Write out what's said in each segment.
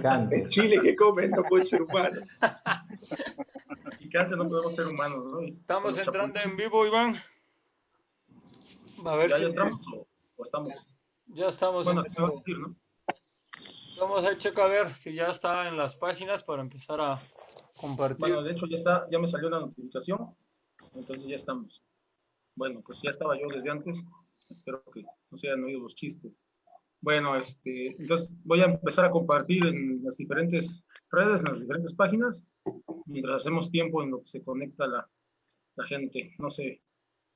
picante. El chile que comen no puede ser humano. Picante no podemos ser humanos, ¿no? Estamos entrando en vivo, Iván. A ver ¿Ya si entramos o estamos? ya estamos Bueno, en aquí me va a vivo. decir, ¿no? Vamos a checar a ver si ya está en las páginas para empezar a compartir. Bueno, de hecho ya está, ya me salió la notificación, entonces ya estamos. Bueno, pues ya estaba yo desde antes, espero que no se hayan oído los chistes. Bueno, entonces voy a empezar a compartir en las diferentes redes, en las diferentes páginas, mientras hacemos tiempo en lo que se conecta la gente. No sé,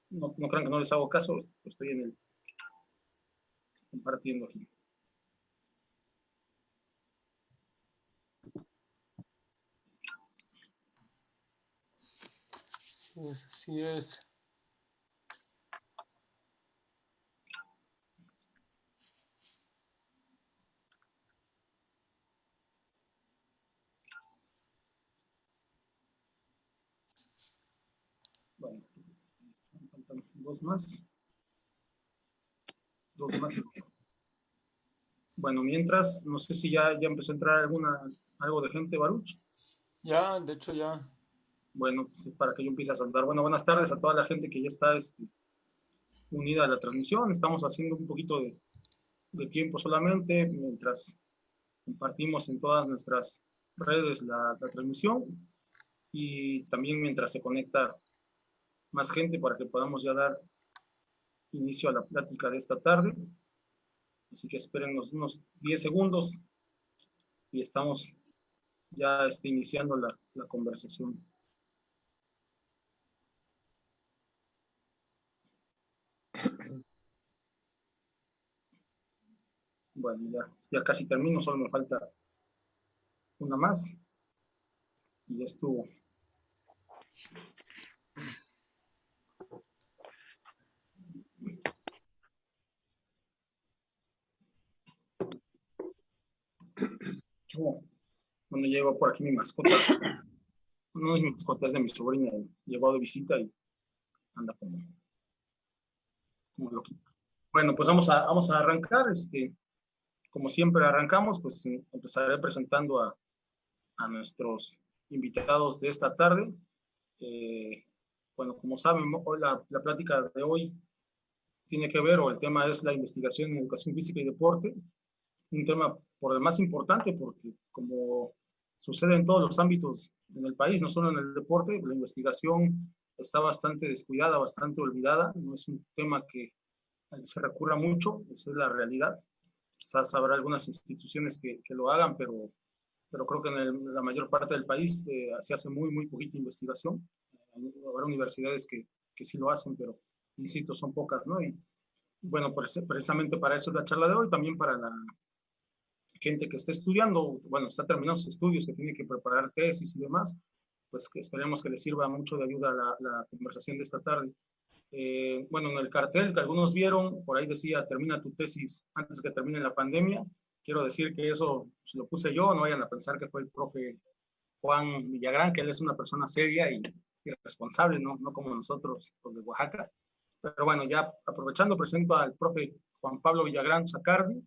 no crean que no les hago caso, estoy en el compartiendo aquí. Sí es, sí es. Bueno, faltan dos más. Dos más. Bueno, mientras, no sé si ya empezó a entrar algo de gente, Baruch. Ya, de hecho ya. Bueno, pues, para que yo empiece a saludar. Bueno, buenas tardes a toda la gente que ya está unida a la transmisión. Estamos haciendo un poquito de tiempo solamente mientras compartimos en todas nuestras redes la transmisión y también mientras se conecta más gente para que podamos ya dar inicio a la plática de esta tarde. Así que esperen unos 10 segundos y estamos ya iniciando la conversación. Bueno, ya casi termino, solo me falta una más y ya estuvo. Bueno, llegó por aquí mi mascota. No es mi mascota, es de mi sobrina. Llegó de visita y anda como loquito. Bueno, pues vamos a arrancar. Como siempre arrancamos, pues empezaré presentando a nuestros invitados de esta tarde. Bueno, como saben, hoy la plática de hoy tiene que ver, o el tema es la investigación en educación física y deporte, un tema por demás importante porque como sucede en todos los ámbitos en el país, no solo en el deporte, la investigación está bastante descuidada, bastante olvidada, no es un tema al que se recurra mucho, esa es la realidad. Quizás habrá algunas instituciones que lo hagan, pero creo que en la mayor parte del país se hace muy poquita investigación. Habrá universidades que sí lo hacen, pero insisto, son pocas, ¿no? Y bueno, precisamente para eso es la charla de hoy, también para la gente que está estudiando, bueno, está terminando sus estudios, que tiene que preparar tesis y demás, pues que esperemos que les sirva mucho de ayuda la conversación de esta tarde. Bueno, en el cartel que algunos vieron, por ahí decía, termina tu tesis antes que termine la pandemia. Quiero decir que eso pues, lo puse yo, no vayan a pensar que fue el profe Juan Villagrán, que él es una persona seria y responsable, ¿no? No como nosotros, los de Oaxaca. Pero bueno, ya aprovechando, presento al profe Juan Pablo Villagrán Zacardi.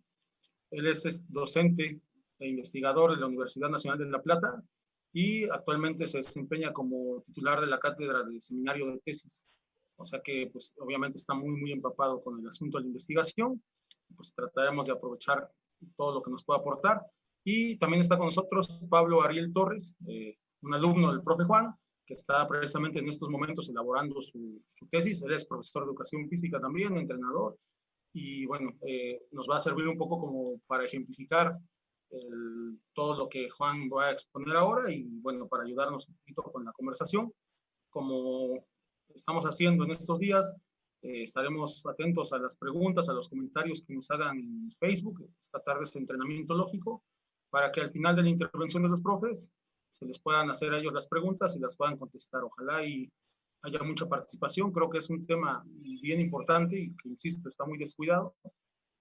Él es docente e investigador de la Universidad Nacional de La Plata y actualmente se desempeña como titular de la cátedra de seminario de tesis. O sea que, pues, obviamente está muy empapado con el asunto de la investigación. Pues trataremos de aprovechar todo lo que nos pueda aportar. Y también está con nosotros Pablo Ariel Torres, un alumno del profe Juan, que está precisamente en estos momentos elaborando su tesis. Él es profesor de educación física también, entrenador. Y bueno, nos va a servir un poco como para ejemplificar todo lo que Juan va a exponer ahora y bueno, para ayudarnos un poquito con la conversación. Como estamos haciendo en estos días, estaremos atentos a las preguntas, a los comentarios que nos hagan en Facebook. Esta tarde es entrenamiento lógico, para que al final de la intervención de los profes se les puedan hacer a ellos las preguntas y las puedan contestar. Ojalá y haya mucha participación. Creo que es un tema bien importante y que, insisto, está muy descuidado.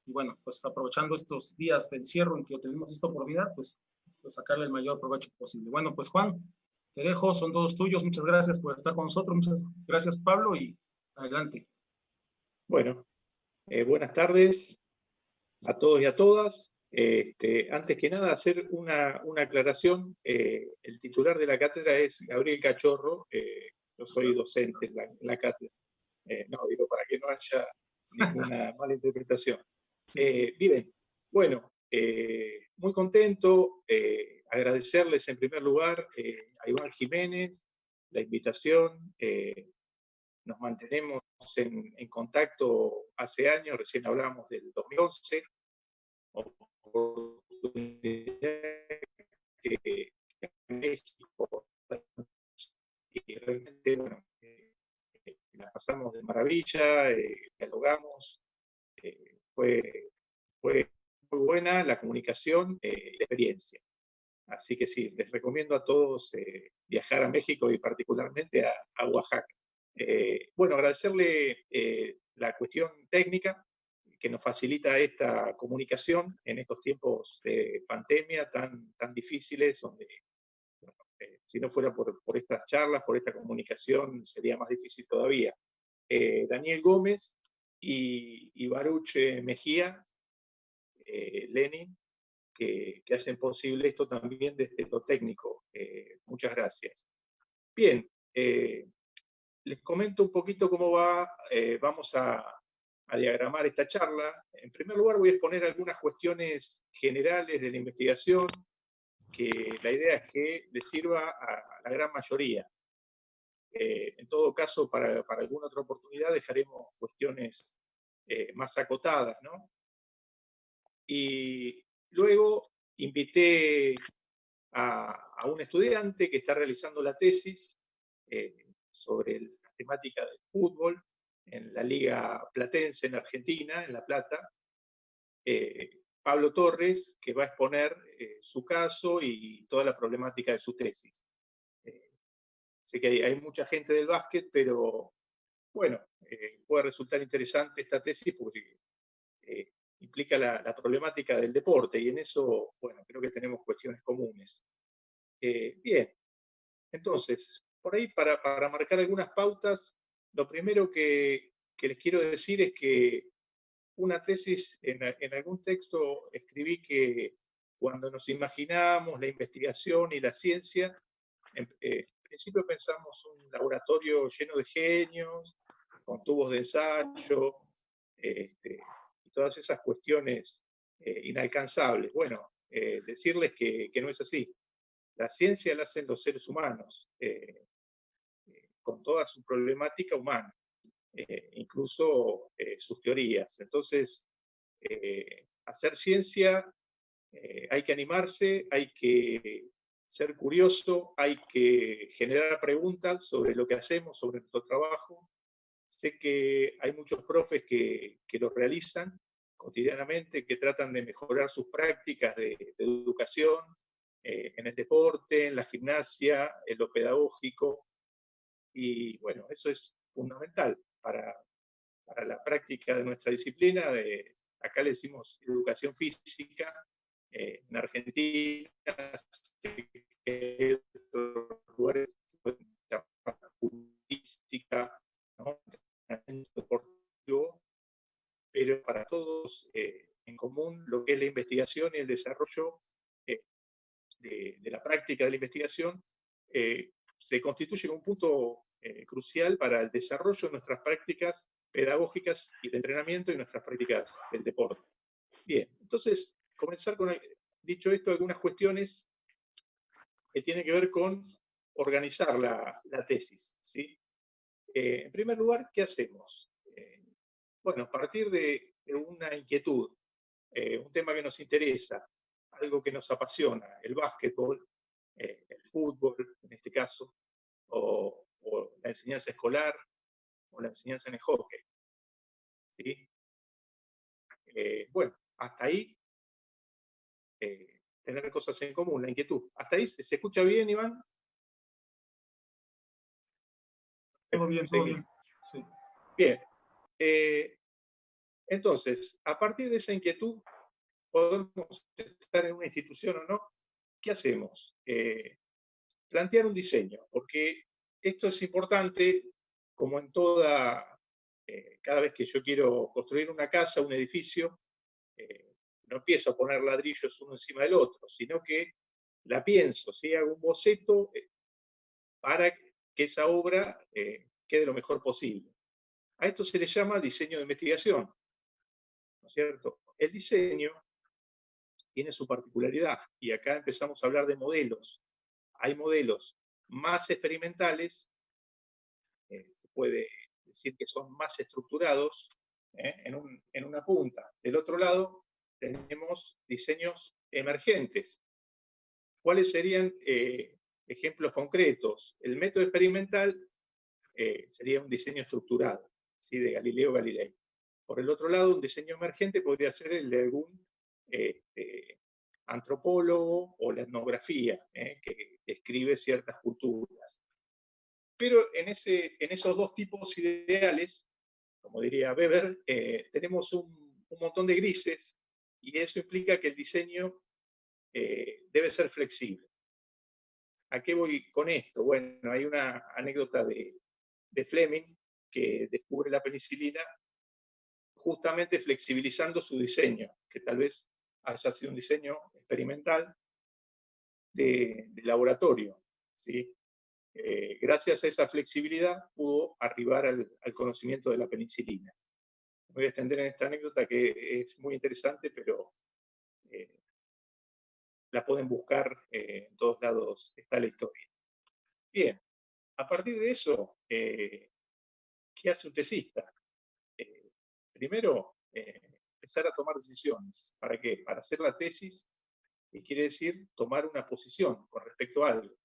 Y bueno, pues aprovechando estos días de encierro en que tenemos esta oportunidad, pues sacarle el mayor provecho posible. Bueno, pues Juan, te dejo, son todos tuyos. Muchas gracias por estar con nosotros. Muchas gracias, Pablo, y adelante. Bueno, buenas tardes a todos y a todas. Antes que nada, hacer una aclaración. El titular de la cátedra es Gabriel Cachorro. Yo soy docente en la cátedra. No, digo, para que no haya ninguna mala interpretación. Bien, bueno, muy contento. Agradecerles en primer lugar a Iván Jiménez la invitación. Nos mantenemos en contacto hace años, recién hablamos del 2011, que en México, y realmente, bueno, la pasamos de maravilla, dialogamos, fue muy buena la comunicación y la experiencia. Así que sí, les recomiendo a todos viajar a México y particularmente a Oaxaca. Bueno, agradecerle la cuestión técnica que nos facilita esta comunicación en estos tiempos de pandemia tan difíciles, donde bueno, si no fuera por estas charlas, por esta comunicación, sería más difícil todavía. Daniel Gómez y Baruch Mejía, Lenin, que hacen posible esto también desde lo técnico. Muchas gracias. Bien, les comento un poquito cómo vamos a diagramar esta charla. En primer lugar, voy a exponer algunas cuestiones generales de la investigación, que la idea es que les sirva a la gran mayoría. En todo caso, para alguna otra oportunidad dejaremos cuestiones más acotadas, ¿no? Y luego invité a un estudiante que está realizando la tesis sobre la temática del fútbol en la Liga Platense en Argentina, en La Plata, Pablo Torres, que va a exponer su caso y toda la problemática de su tesis. Sé que hay mucha gente del básquet, pero bueno, puede resultar interesante esta tesis porque implica la problemática del deporte y en eso, bueno, creo que tenemos cuestiones comunes. Bien, entonces, por ahí para marcar algunas pautas, lo primero que les quiero decir es que una tesis, en algún texto escribí que cuando nos imaginamos la investigación y la ciencia, en principio pensamos un laboratorio lleno de genios, con tubos de ensayo, y todas esas cuestiones inalcanzables. Bueno, decirles que no es así. La ciencia la hacen los seres humanos, con toda su problemática humana, incluso sus teorías. Entonces, hacer ciencia, hay que animarse, hay que ser curioso, hay que generar preguntas sobre lo que hacemos, sobre nuestro trabajo. Sé que hay muchos profes que lo realizan cotidianamente, que tratan de mejorar sus prácticas de educación, en el deporte, en la gimnasia, en lo pedagógico, y bueno, eso es fundamental para la práctica de nuestra disciplina. Acá le decimos educación física, en Argentina, en otros lugares, física, ¿no? Deportivo, pero para todos en común lo que es la investigación y el desarrollo de la práctica de la investigación se constituye un punto crucial para el desarrollo de nuestras prácticas pedagógicas y de entrenamiento y nuestras prácticas del deporte. Bien, entonces, comenzar con, dicho esto, algunas cuestiones que tienen que ver con organizar la tesis, ¿sí? En primer lugar, ¿qué hacemos? Bueno, a partir de una inquietud, un tema que nos interesa, algo que nos apasiona, el básquetbol, el fútbol en este caso, o la enseñanza escolar, o la enseñanza en el hockey. ¿Sí? Bueno, hasta ahí tener cosas en común, la inquietud. ¿Hasta ahí se escucha bien, Iván? Todo bien, todo bien. Sí. Bien. Entonces, a partir de esa inquietud, podemos estar en una institución o no, ¿qué hacemos? Plantear un diseño, porque esto es importante, como en cada vez que yo quiero construir una casa, un edificio, no empiezo a poner ladrillos uno encima del otro, sino que la pienso, ¿sí? Hago un boceto para que esa obra quede lo mejor posible. A esto se le llama diseño de investigación, ¿no es cierto? El diseño tiene su particularidad y acá empezamos a hablar de modelos. Hay modelos más experimentales, se puede decir que son más estructurados en una punta. Del otro lado tenemos diseños emergentes. ¿Cuáles serían ejemplos concretos? El método experimental sería un diseño estructurado, ¿sí? De Galileo Galilei. Por el otro lado, un diseño emergente podría ser el de algún antropólogo o la etnografía, que describe ciertas culturas. Pero en esos dos tipos ideales, como diría Weber, tenemos un montón de grises y eso implica que el diseño debe ser flexible. ¿A qué voy con esto? Bueno, hay una anécdota de Fleming que descubre la penicilina justamente flexibilizando su diseño, que tal vez haya sido un diseño experimental de laboratorio, ¿sí? Gracias a esa flexibilidad pudo arribar al conocimiento de la penicilina. Me voy a extender en esta anécdota que es muy interesante, pero la pueden buscar en todos lados, está la historia. Bien, a partir de eso, ¿qué hace un tesista? Primero, empezar a tomar decisiones. ¿Para qué? Para hacer la tesis, que quiere decir tomar una posición con respecto a algo.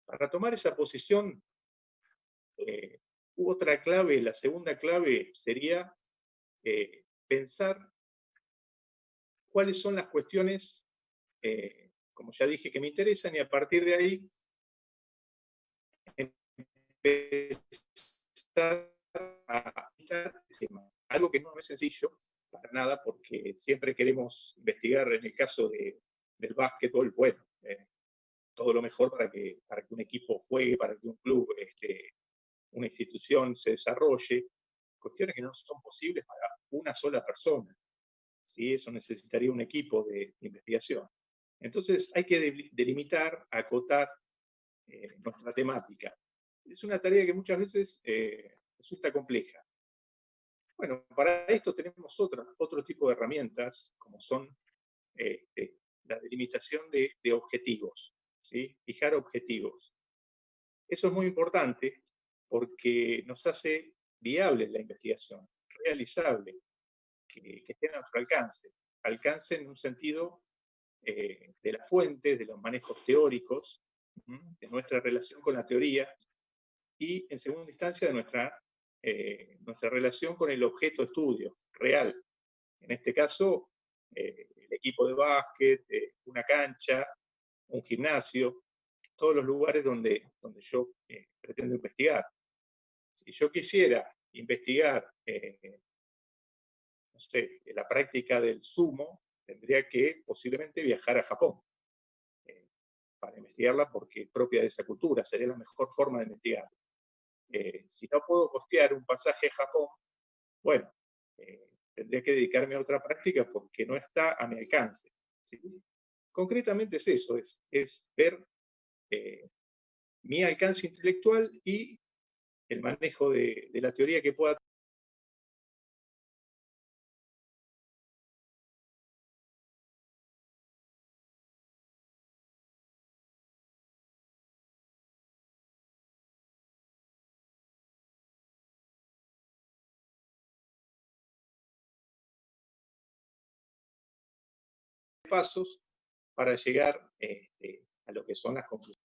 Para tomar esa posición, otra clave, la segunda clave sería pensar cuáles son las cuestiones, como ya dije, que me interesan y a partir de ahí empezar a algo que no es sencillo para nada, porque siempre queremos investigar, en el caso del básquetbol, bueno, todo lo mejor para que un equipo juegue, para que un club, una institución se desarrolle, cuestiones que no son posibles para una sola persona. ¿Sí? Eso necesitaría un equipo de investigación. Entonces hay que delimitar, acotar nuestra temática. Es una tarea que muchas veces resulta compleja. Bueno, para esto tenemos otro tipo de herramientas, como son la delimitación de objetivos, ¿sí? Fijar objetivos. Eso es muy importante porque nos hace viable la investigación, realizable, que esté a nuestro alcance. Alcance en un sentido de las fuentes, de los manejos teóricos, de nuestra relación con la teoría y, en segunda instancia, de nuestra relación con el objeto de estudio real. En este caso, el equipo de básquet, una cancha, un gimnasio, todos los lugares donde yo pretendo investigar. Si yo quisiera investigar, no sé, la práctica del sumo, tendría que posiblemente viajar a Japón para investigarla porque es propia de esa cultura, sería la mejor forma de investigar. Si no puedo costear un pasaje a Japón, bueno, tendría que dedicarme a otra práctica porque no está a mi alcance. ¿Sí? Concretamente es eso, es ver mi alcance intelectual y el manejo de la teoría que pueda pasos para llegar a lo que son las conclusiones.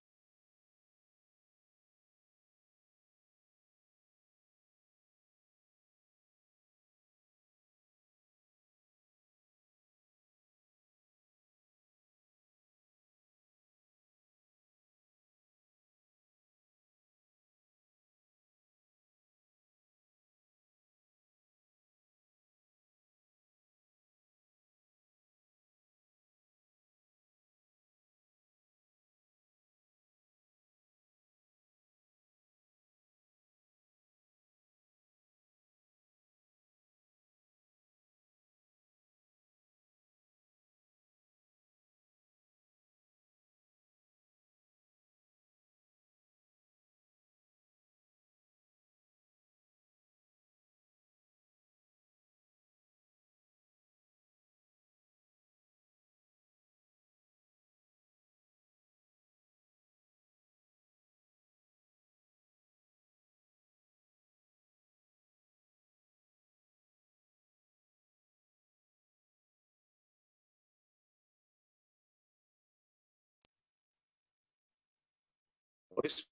Por eso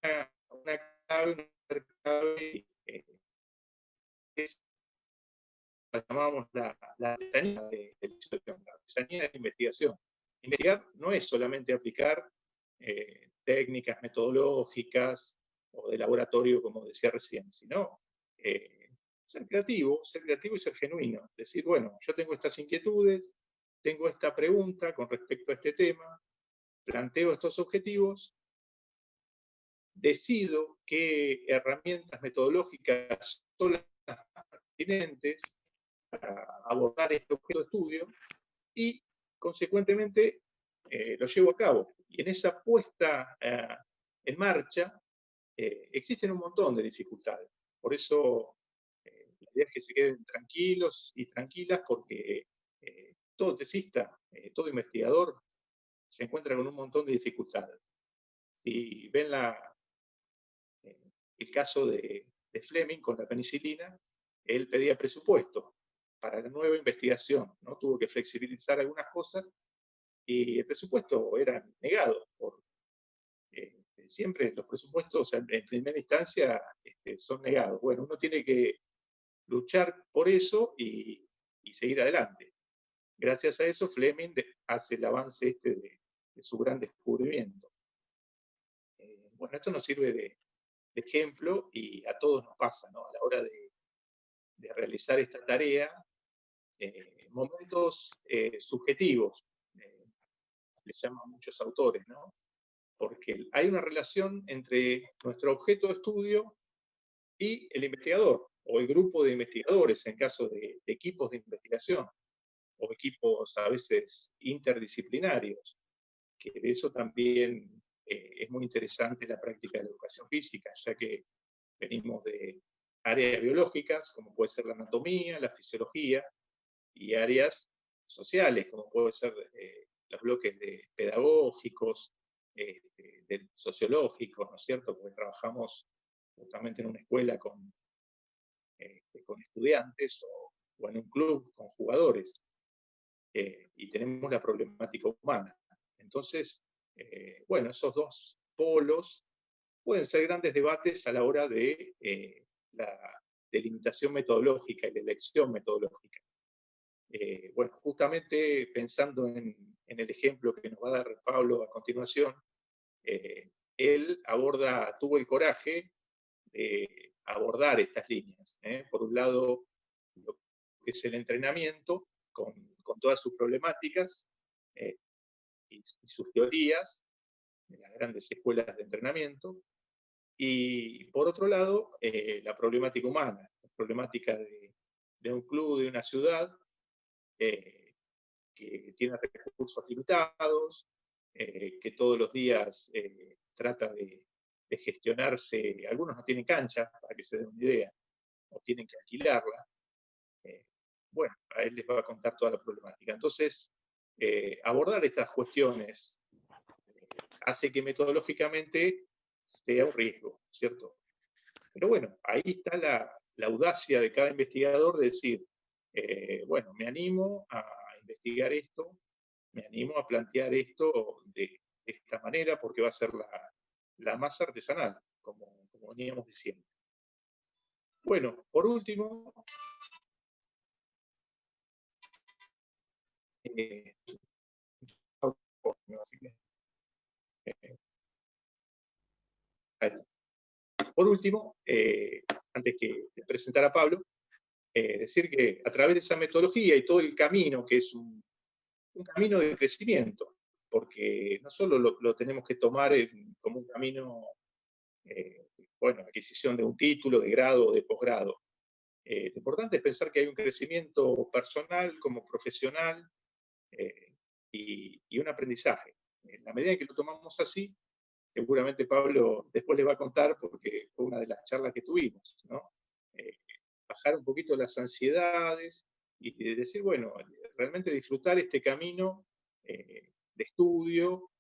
una clave es la llamamos la artesanía de la investigación, la artesanía de la investigación. Investigar no es solamente aplicar técnicas metodológicas o de laboratorio, como decía recién, sino ser creativo y ser genuino. Decir, bueno, yo tengo estas inquietudes, tengo esta pregunta con respecto a este tema, planteo estos objetivos, decido qué herramientas metodológicas son las pertinentes para abordar este objeto de estudio y, consecuentemente, lo llevo a cabo. Y en esa puesta en marcha existen un montón de dificultades. Por eso, la idea es que se queden tranquilos y tranquilas porque todo tesista, todo investigador se encuentra con un montón de dificultades. Si ven el caso de Fleming con la penicilina, él pedía presupuesto para la nueva investigación, ¿no? Tuvo que flexibilizar algunas cosas y el presupuesto era negado. Siempre los presupuestos en primera instancia son negados. Bueno, uno tiene que luchar por eso y seguir adelante. Gracias a eso, Fleming hace el avance de su gran descubrimiento. Bueno, esto nos sirve de ejemplo y a todos nos pasa, ¿no? A la hora de realizar esta tarea, momentos subjetivos, les llaman muchos autores, ¿no? Porque hay una relación entre nuestro objeto de estudio y el investigador, o el grupo de investigadores en caso de equipos de investigación, o equipos a veces interdisciplinarios, que de eso también es muy interesante la práctica de la educación física, ya que venimos de áreas biológicas, como puede ser la anatomía, la fisiología, y áreas sociales, como puede ser los bloques pedagógicos, sociológicos, ¿no es cierto? Porque trabajamos justamente en una escuela con estudiantes o en un club con jugadores, y tenemos la problemática humana. Entonces, bueno, esos dos polos pueden ser grandes debates a la hora de la delimitación metodológica y la elección metodológica. Bueno, justamente pensando en el ejemplo que nos va a dar Pablo a continuación, él tuvo el coraje de abordar estas líneas. Por un lado, lo que es el entrenamiento con todas sus problemáticas y sus teorías de las grandes escuelas de entrenamiento, y por otro lado, la problemática humana, la problemática de un club, de una ciudad, que tiene recursos limitados, que todos los días trata de gestionarse. Algunos no tienen cancha, para que se den una idea, o tienen que alquilarla. Bueno, a él les va a contar toda la problemática. Entonces, abordar estas cuestiones hace que metodológicamente sea un riesgo, ¿cierto? Pero bueno, ahí está la audacia de cada investigador de decir, bueno, me animo a investigar esto, me animo a plantear esto de esta manera porque va a ser la más artesanal, como veníamos diciendo. Bueno, por último, antes de presentar a Pablo, decir que a través de esa metodología y todo el camino, que es un camino de crecimiento, porque no solo lo tenemos que tomar como un camino, bueno, adquisición de un título, de grado o de posgrado. Lo importante es pensar que hay un crecimiento personal como profesional y un aprendizaje. En la medida en que lo tomamos así, seguramente Pablo después les va a contar, porque fue una de las charlas que tuvimos, ¿no? Bajar un poquito las ansiedades y decir, bueno, realmente disfrutar este camino de estudio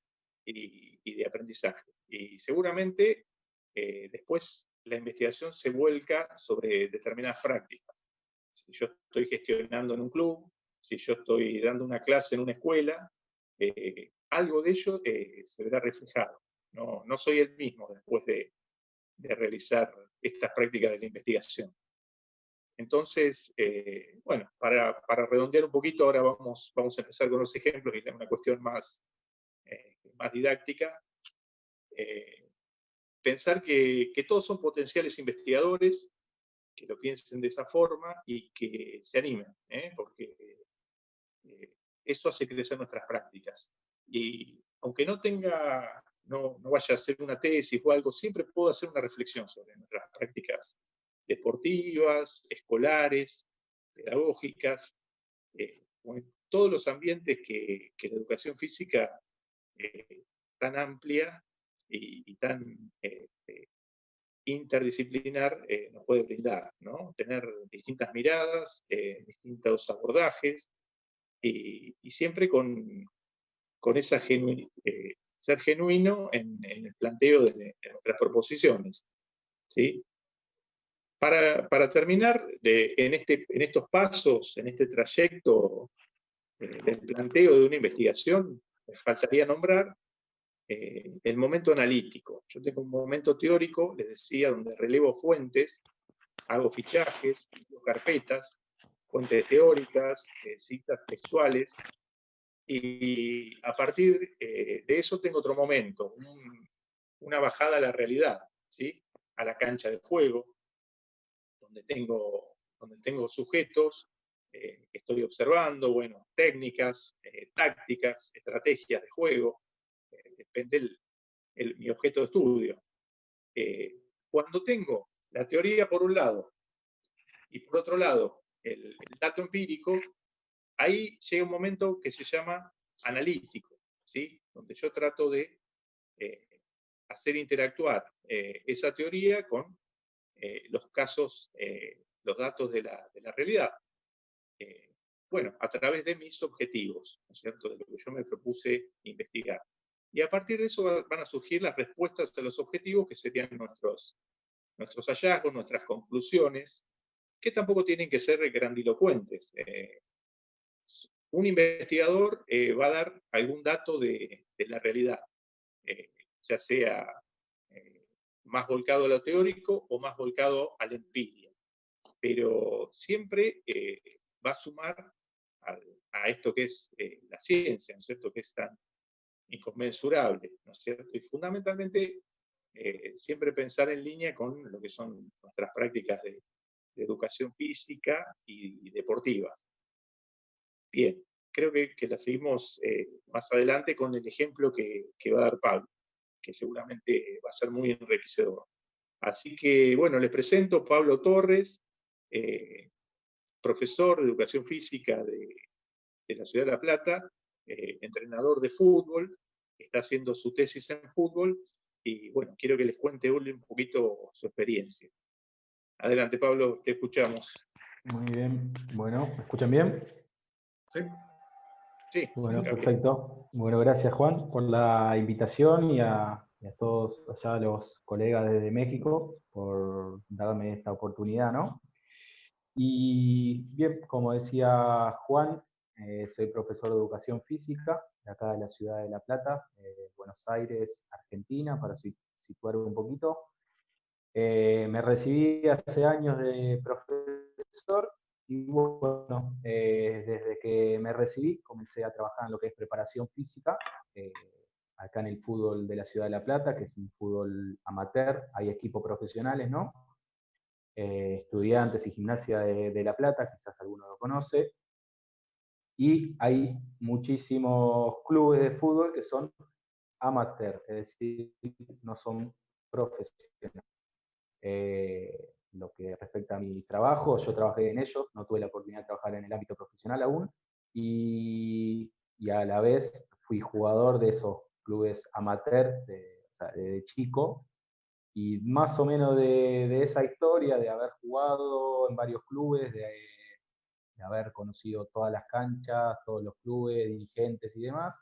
y de aprendizaje. Y seguramente después la investigación se vuelca sobre determinadas prácticas. Si yo estoy gestionando en un club, si yo estoy dando una clase en una escuela, algo de ello se verá reflejado. no soy el mismo después de realizar estas prácticas de la investigación. Entonces, bueno, para redondear un poquito, ahora vamos a empezar con los ejemplos y una cuestión más didáctica. Pensar que todos son potenciales investigadores, que lo piensen de esa forma y que se animen, porque eso hace crecer nuestras prácticas. Y aunque no vaya a hacer una tesis o algo, siempre puedo hacer una reflexión sobre nuestras prácticas deportivas, escolares, pedagógicas, o en todos los ambientes que la educación física tan amplia y tan interdisciplinar nos puede brindar, ¿no? Tener distintas miradas, distintos abordajes y siempre con esa ser genuino en el planteo de nuestras proposiciones, ¿sí? Para terminar, en estos pasos, en este trayecto del planteo de una investigación, me faltaría nombrar el momento analítico. Yo tengo un momento teórico, les decía, donde relevo fuentes, hago fichajes, hago carpetas, fuentes teóricas, citas textuales, y a partir de eso tengo otro momento, una bajada a la realidad, ¿sí? A la cancha de juego, donde tengo sujetos que estoy observando, bueno, técnicas, tácticas, estrategias de juego, depende mi objeto de estudio. Cuando tengo la teoría por un lado y por otro lado el dato empírico, ahí llega un momento que se llama analítico, ¿sí? Donde yo trato de hacer interactuar esa teoría con los casos, los datos de la realidad. Bueno, a través de mis objetivos, ¿no es cierto? De lo que yo me propuse investigar. Y a partir de eso van a surgir las respuestas a los objetivos, que serían nuestros hallazgos, nuestras conclusiones, que tampoco tienen que ser grandilocuentes. Un investigador va a dar algún dato de la realidad, ya sea más volcado a lo teórico o más volcado a la empiria, pero siempre va a sumar a esto que es la ciencia, ¿no es cierto?, que es tan inconmensurable, ¿no es cierto? Y fundamentalmente siempre pensar en línea con lo que son nuestras prácticas de educación física y deportivas. Bien, creo que la seguimos más adelante con el ejemplo que va a dar Pablo, que seguramente va a ser muy enriquecedor. Así que, bueno, les presento Pablo Torres, profesor de educación física de la Ciudad de La Plata, entrenador de fútbol, está haciendo su tesis en fútbol, y bueno, quiero que les cuente Uli un poquito su experiencia. Adelante, Pablo, te escuchamos. Muy bien, bueno, ¿me escuchan bien? Sí. Sí, bueno, sí, perfecto. Bueno, gracias Juan por la invitación y a todos allá los colegas desde México por darme esta oportunidad, ¿no? Y bien, como decía Juan, soy profesor de educación física de acá de la ciudad de La Plata, Buenos Aires, Argentina, para situar un poquito. Me recibí hace años de profesor y bueno, desde que me recibí comencé a trabajar en lo que es preparación física, acá en el fútbol de la Ciudad de La Plata, que es un fútbol amateur, hay equipos profesionales, ¿no? Estudiantes y Gimnasia de La Plata, quizás alguno lo conoce, y hay muchísimos clubes de fútbol que son amateur, es decir, no son profesionales. Lo que respecta a mi trabajo, yo trabajé en ellos, no tuve la oportunidad de trabajar en el ámbito profesional aún, y a la vez fui jugador de esos clubes amateur o sea, de chico, y más o menos de esa historia, de haber jugado en varios clubes, de haber conocido todas las canchas, todos los clubes, dirigentes y demás,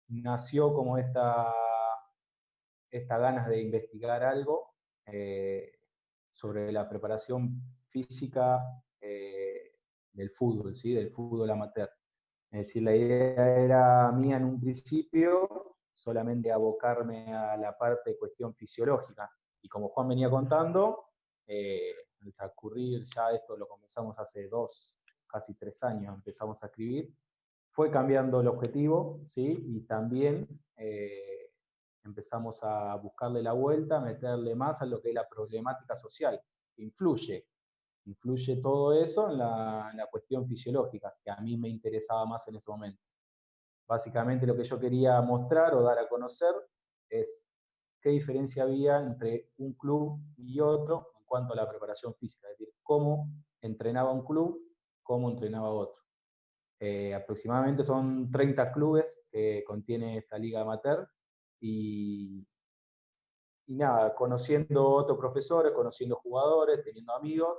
nació como esta ganas de investigar algo sobre la preparación física del fútbol, ¿sí? Del fútbol amateur. Es decir, la idea era mía en un principio solamente abocarme a la parte de cuestión fisiológica. Y como Juan venía contando, al transcurrir ya esto lo comenzamos hace 2, casi 3 años, empezamos a escribir, fue cambiando el objetivo, ¿sí? Y también empezamos a buscarle la vuelta, a meterle más a lo que es la problemática social, que influye todo eso en la cuestión fisiológica, que a mí me interesaba más en ese momento. Básicamente lo que yo quería mostrar o dar a conocer es qué diferencia había entre un club y otro en cuanto a la preparación física, es decir, cómo entrenaba un club, cómo entrenaba otro. Aproximadamente son 30 clubes que contiene esta liga amateur y nada, conociendo otros profesores, conociendo jugadores, teniendo amigos,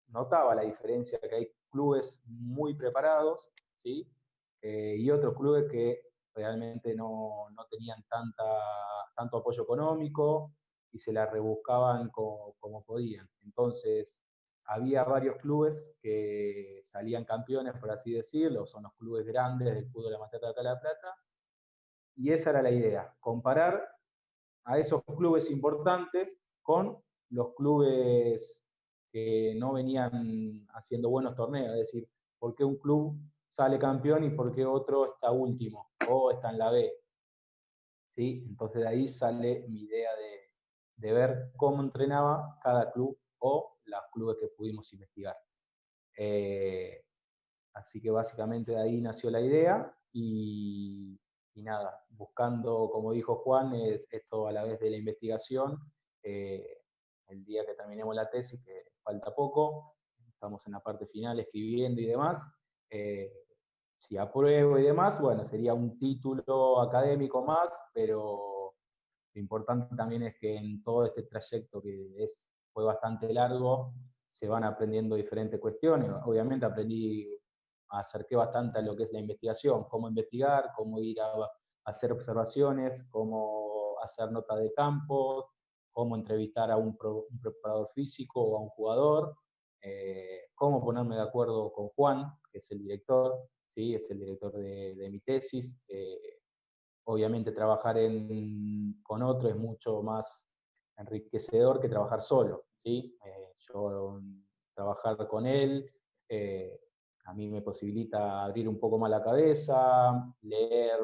notaba la diferencia que hay clubes muy preparados, ¿sí? Y otros clubes que realmente no tenían tanto apoyo económico y se la rebuscaban como podían. Entonces, había varios clubes que salían campeones, por así decirlo, son los clubes grandes del fútbol amateur de acá de La Plata, y esa era la idea, comparar a esos clubes importantes con los clubes que no venían haciendo buenos torneos, es decir, por qué un club sale campeón y por qué otro está último o está en la B. ¿Sí? Entonces de ahí sale mi idea de ver cómo entrenaba cada club o los clubes que pudimos investigar. Así que básicamente de ahí nació la idea y nada, buscando, como dijo Juan, es esto a la vez de la investigación. El día que terminemos la tesis, que falta poco, estamos en la parte final escribiendo y demás. Si apruebo y demás, bueno, sería un título académico más, pero lo importante también es que en todo este trayecto fue bastante largo, se van aprendiendo diferentes cuestiones. Obviamente acerqué bastante a lo que es la investigación, cómo investigar, cómo ir a hacer observaciones, cómo hacer notas de campo, cómo entrevistar a un preparador físico o a un jugador, cómo ponerme de acuerdo con Juan, que es el director, ¿sí? Es el director de mi tesis. Obviamente trabajar con otro es mucho más enriquecedor que trabajar solo, ¿sí? Yo trabajar con él a mí me posibilita abrir un poco más la cabeza, leer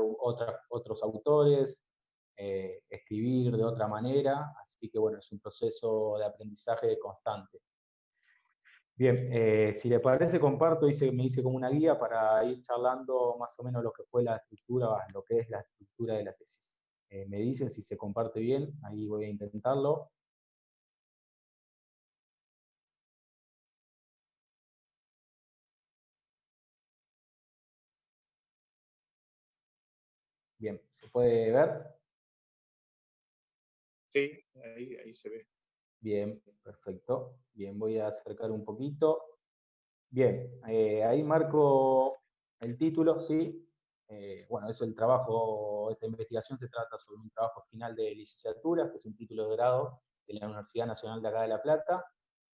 otros autores, escribir de otra manera, así que bueno, es un proceso de aprendizaje constante. Bien, si le parece, comparto, me hice como una guía para ir charlando más o menos lo que fue la estructura, lo que es la estructura de la tesis. Me dicen si se comparte bien, ahí voy a intentarlo. Bien, ¿se puede ver? Sí, ahí se ve. Bien, perfecto. Bien, voy a acercar un poquito. Bien, ahí marco el título, ¿sí? Bueno, eso el trabajo, esta investigación se trata sobre un trabajo final de licenciatura, que es un título de grado de la Universidad Nacional de acá de La Plata.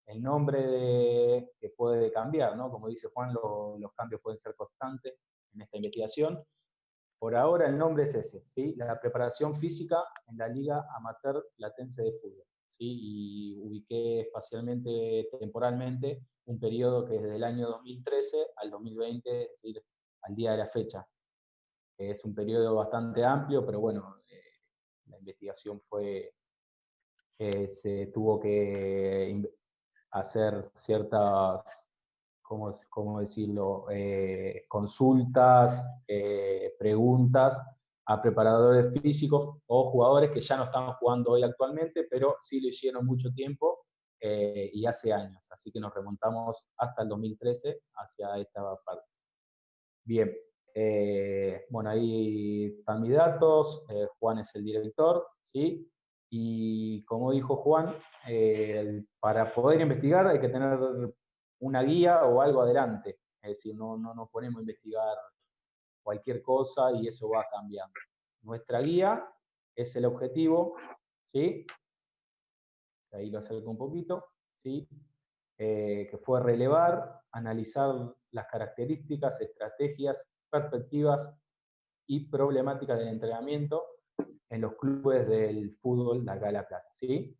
El nombre que puede cambiar, ¿no? Como dice Juan, los cambios pueden ser constantes en esta investigación. Por ahora el nombre es ese, ¿sí? La preparación física en la Liga Amateur Platense de Fútbol, ¿sí? Y ubiqué espacialmente, temporalmente, un periodo que es desde el año 2013 al 2020, es decir, al día de la fecha. Es un periodo bastante amplio, pero bueno, la investigación se tuvo que hacer ciertas, ¿cómo decirlo? Consultas, preguntas a preparadores físicos o jugadores que ya no están jugando hoy actualmente, pero sí lo hicieron mucho tiempo y hace años. Así que nos remontamos hasta el 2013 hacia esta parte. Bien, bueno, ahí están mis datos. Juan es el director, ¿sí? Y como dijo Juan, para poder investigar hay que tener una guía o algo adelante. Es decir, no nos ponemos a investigar cualquier cosa y eso va cambiando. Nuestra guía es el objetivo, ¿sí? Ahí lo acerco un poquito, ¿sí? Que fue relevar, analizar las características, estrategias, perspectivas y problemática del entrenamiento en los clubes del fútbol de acá de La Plata, ¿sí?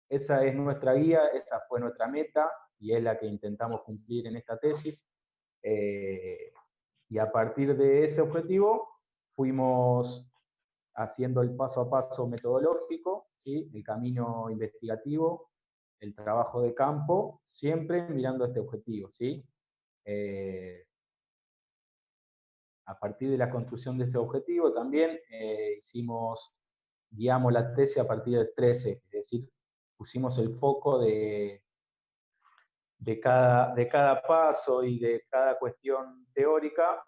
Esa es nuestra guía, esa fue nuestra meta y es la que intentamos cumplir en esta tesis. Y a partir de ese objetivo fuimos haciendo el paso a paso metodológico, ¿sí? El camino investigativo, el trabajo de campo, siempre mirando este objetivo, ¿sí? A partir de la construcción de este objetivo también guiamos la tesis a partir de 13, es decir, pusimos el foco de cada paso y de cada cuestión teórica,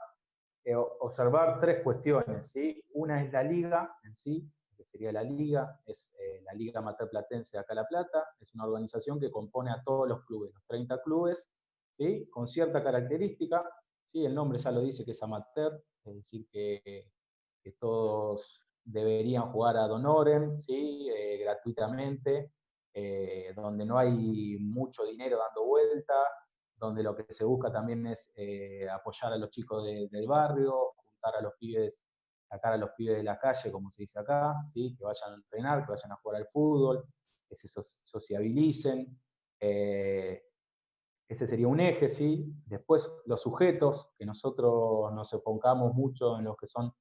observar 3 cuestiones, ¿sí? Una es la liga en sí, que sería la liga, es la Liga Amateur Platense de acá La Plata, es una organización que compone a todos los clubes, los 30 clubes, ¿sí? Con cierta característica, ¿sí? El nombre ya lo dice que es amateur, es decir, que todos deberían jugar ad honorem, ¿sí? Gratuitamente, donde no hay mucho dinero dando vuelta, donde lo que se busca también es apoyar a los chicos del barrio, juntar a los pibes, sacar a los pibes de la calle, como se dice acá, ¿sí? Que vayan a entrenar, que vayan a jugar al fútbol, que se sociabilicen. Ese sería un eje, ¿sí? Después los sujetos, que nosotros nos enfocamos mucho en los que son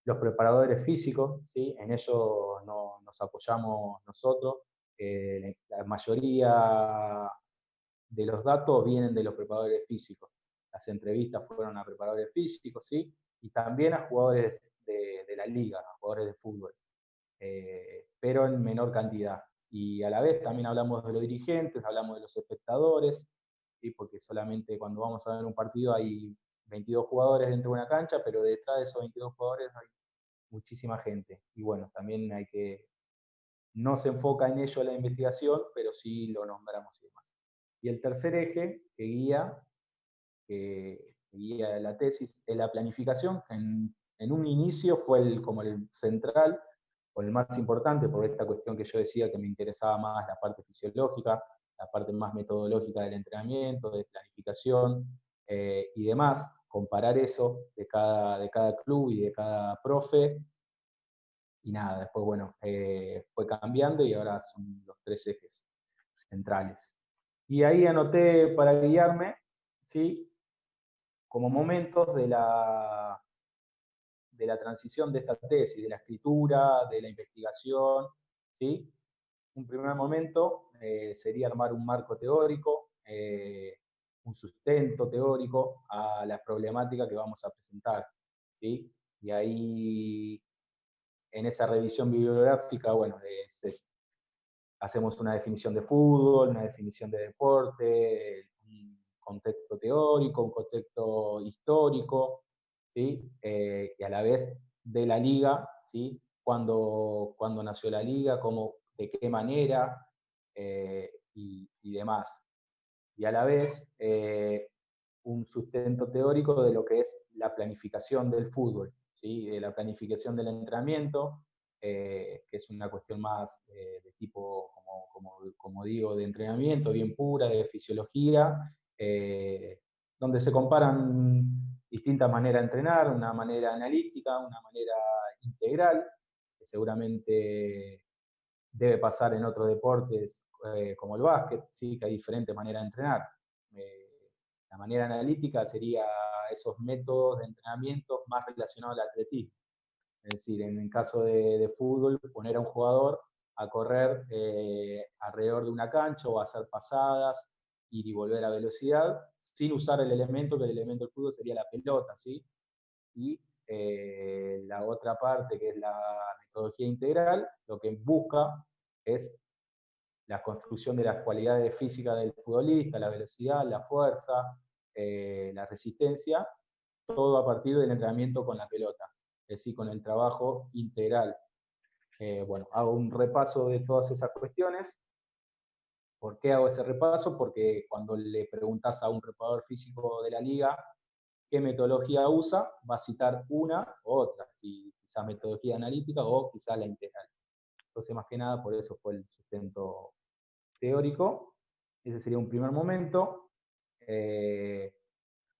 los preparadores físicos, ¿sí? En ello nos apoyamos nosotros. La mayoría de los datos vienen de los preparadores físicos. Las entrevistas fueron a preparadores físicos, ¿sí? Y también a jugadores de la liga, a jugadores de fútbol, pero en menor cantidad. Y a la vez también hablamos de los dirigentes, hablamos de los espectadores, ¿sí? Porque solamente cuando vamos a ver un partido hay 22 jugadores dentro de una cancha, pero detrás de esos 22 jugadores hay muchísima gente. Y bueno, también no se enfoca en ello la investigación, pero sí lo nombramos y demás. Y el tercer eje que guía la tesis es la planificación. En un inicio fue como el central o el más importante, por esta cuestión que yo decía que me interesaba más la parte fisiológica, la parte más metodológica del entrenamiento, de planificación y demás, comparar eso de cada club y de cada profe. Y nada, después, bueno, fue cambiando y ahora son los 3 ejes centrales. Y ahí anoté para guiarme, ¿sí? Como momentos de la transición de esta tesis, de la escritura, de la investigación, ¿sí? Un primer momento sería armar un marco teórico, un sustento teórico a la problemática que vamos a presentar, ¿sí? Y ahí, en esa revisión bibliográfica, bueno, hacemos una definición de fútbol, una definición de deporte, un contexto teórico, un contexto histórico, ¿sí? Y a la vez de la liga, ¿sí? Cuándo nació la liga, de qué manera y demás. Y a la vez un sustento teórico de lo que es la planificación del fútbol, ¿sí? De la planificación del entrenamiento, que es una cuestión más de tipo, como digo, de entrenamiento, bien pura, de fisiología, donde se comparan distintas maneras de entrenar, una manera analítica, una manera integral, que seguramente debe pasar en otros deportes como el básquet, ¿sí? Que hay diferentes maneras de entrenar. La manera analítica sería esos métodos de entrenamiento más relacionados al atletismo. Es decir, en el caso de fútbol, poner a un jugador a correr alrededor de una cancha o a hacer pasadas, ir y volver a velocidad, sin usar el elemento, que el elemento del fútbol sería la pelota, ¿sí? Y la otra parte, que es la metodología integral, lo que busca es la construcción de las cualidades físicas del futbolista, la velocidad, la fuerza, la resistencia, todo a partir del entrenamiento con la pelota, es decir, con el trabajo integral. Bueno, hago un repaso de todas esas cuestiones. ¿Por qué hago ese repaso? Porque cuando le preguntas a un preparador físico de la liga qué metodología usa, va a citar una u otra, si quizás metodología analítica o quizás la integral. Entonces, más que nada, por eso fue el sustento teórico. Ese sería un primer momento.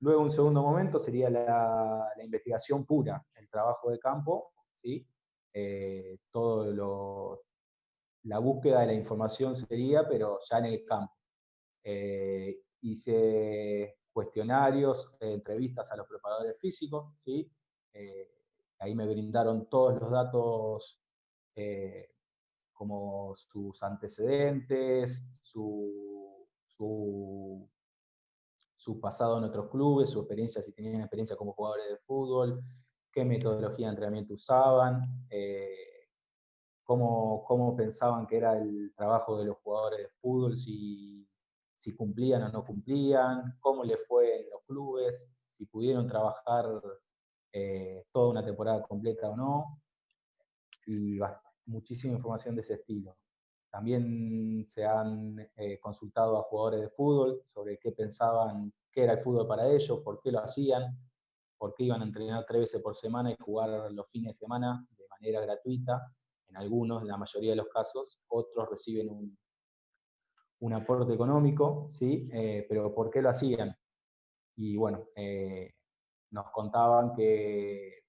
Luego, un segundo momento sería la investigación pura, el trabajo de campo, ¿sí? La búsqueda de la información sería, pero ya en el campo. Hice cuestionarios, entrevistas a los preparadores físicos, ¿sí? Ahí me brindaron todos los datos, como sus antecedentes, su pasado en otros clubes, su experiencia, si tenían experiencia como jugadores de fútbol, qué metodología de entrenamiento usaban, cómo pensaban que era el trabajo de los jugadores de fútbol, si cumplían o no cumplían, cómo les fue en los clubes, si pudieron trabajar toda una temporada completa o no, y muchísima información de ese estilo. También se han consultado a jugadores de fútbol sobre qué pensaban, qué era el fútbol para ellos, por qué lo hacían, por qué iban a entrenar 3 veces por semana y jugar los fines de semana de manera gratuita. En algunos, en la mayoría de los casos, otros reciben un aporte económico, ¿sí? Pero ¿por qué lo hacían? Y bueno, nos contaban que